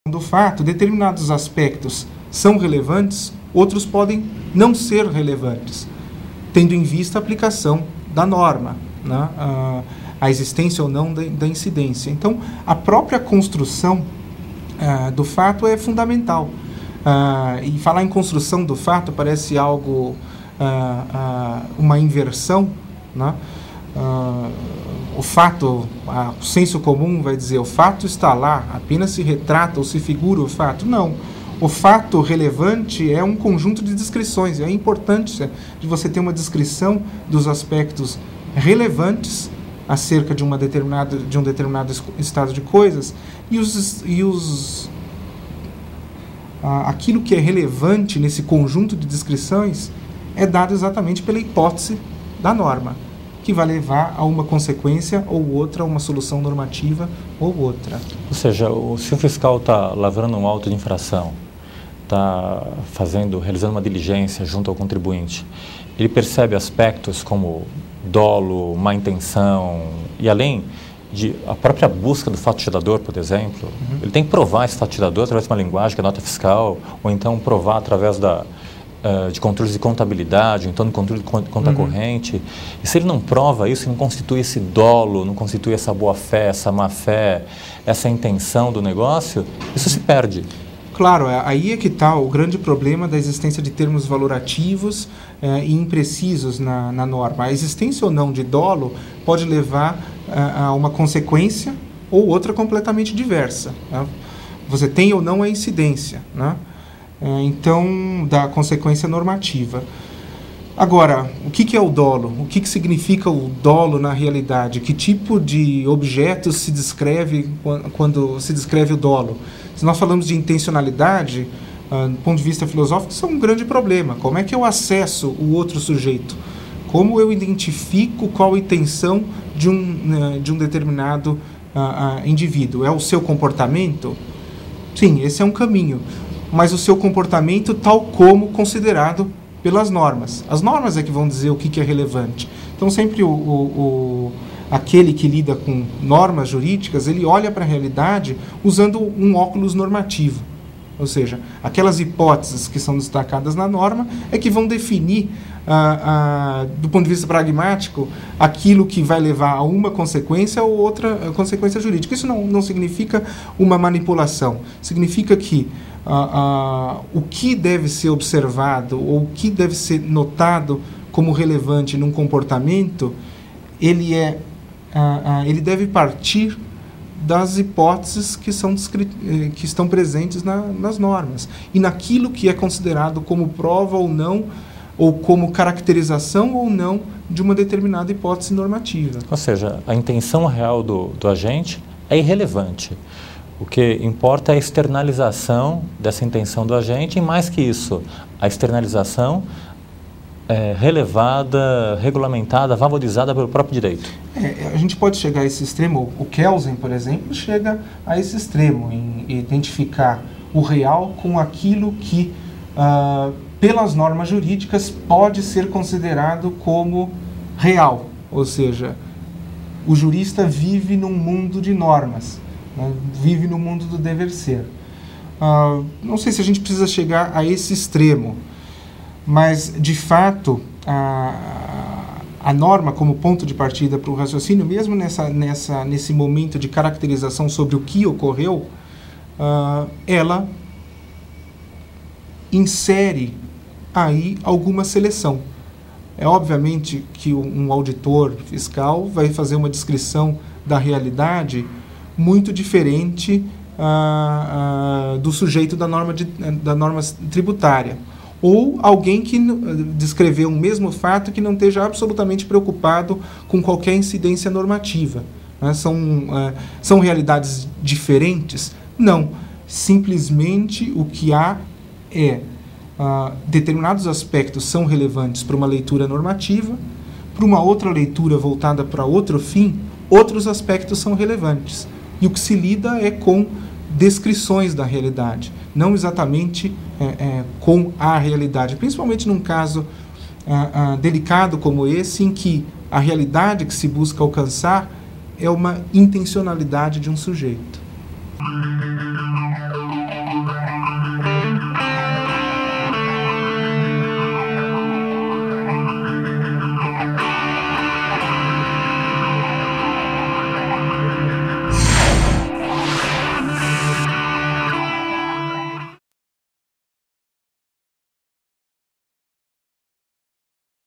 do fato, determinados aspectos são relevantes, outros podem não ser relevantes, tendo em vista a aplicação da norma, né? A existência ou não da incidência. Então, a própria construção do fato é fundamental. E falar em construção do fato parece algo, uma inversão, né? O fato, o senso comum vai dizer, o fato está lá, apenas se retrata ou se figura o fato. Não. O fato relevante é um conjunto de descrições. É a importância de você ter uma descrição dos aspectos relevantes acerca de um determinado estado de coisas aquilo que é relevante nesse conjunto de descrições é dado exatamente pela hipótese da norma, que vai levar a uma consequência ou outra, uma solução normativa ou outra. Ou seja, se o fiscal está lavrando um auto de infração, está realizando uma diligência junto ao contribuinte, ele percebe aspectos como dolo, má intenção e além de a própria busca do fato tirador, por exemplo, ele tem que provar esse fato tirador através de uma linguagem que é nota fiscal, ou então provar através de controles de contabilidade, ou então de controle de conta corrente. E se ele não prova isso, não constitui esse dolo, não constitui essa boa-fé, essa má-fé, essa intenção do negócio, isso se perde. Claro, aí é que está o grande problema da existência de termos valorativos e imprecisos na norma. A existência ou não de dolo pode levar a uma consequência ou outra completamente diversa, né? Você tem ou não a incidência, né? Então, da consequência normativa. Agora, o que é o dolo? O que significa o dolo na realidade? Que tipo de objetos se descreve quando se descreve o dolo? Se nós falamos de intencionalidade, do ponto de vista filosófico, isso é um grande problema. Como é que eu acesso o outro sujeito? Como eu identifico qual a intenção de um determinado indivíduo? É o seu comportamento? Sim, esse é um caminho. Mas o seu comportamento tal como considerado pelas normas. As normas é que vão dizer o que é relevante. Então, sempre aquele que lida com normas jurídicas, ele olha para a realidade usando um óculos normativo. Ou seja, aquelas hipóteses que são destacadas na norma é que vão definir, do ponto de vista pragmático, aquilo que vai levar a uma consequência ou outra consequência jurídica. Isso não significa uma manipulação. Significa que o que deve ser observado ou o que deve ser notado como relevante num comportamento, ele deve partir das hipóteses que estão presentes nas normas e naquilo que é considerado como prova ou não, ou como caracterização ou não de uma determinada hipótese normativa. Ou seja, a intenção real do agente é irrelevante. O que importa é a externalização dessa intenção do agente e, mais que isso, a externalização relevada, regulamentada, valorizada pelo próprio direito. A gente pode chegar a esse extremo. O Kelsen, por exemplo, chega a esse extremo, em identificar o real com aquilo que, pelas normas jurídicas, pode ser considerado como real. Ou seja, o jurista vive num mundo de normas, né? Vive no mundo do dever ser. Não sei se a gente precisa chegar a esse extremo, mas, de fato, a norma como ponto de partida para o raciocínio, mesmo nesse momento de caracterização sobre o que ocorreu, ela insere aí alguma seleção. É obviamente que um auditor fiscal vai fazer uma descrição da realidade muito diferente do sujeito da norma tributária. Ou alguém que descreveu um mesmo fato que não esteja absolutamente preocupado com qualquer incidência normativa. Né? São realidades diferentes? Não. Simplesmente o que há é determinados aspectos são relevantes para uma leitura normativa, para uma outra leitura voltada para outro fim, outros aspectos são relevantes. E o que se lida é com descrições da realidade, não exatamente com a realidade, principalmente num caso delicado como esse, em que a realidade que se busca alcançar é uma intencionalidade de um sujeito.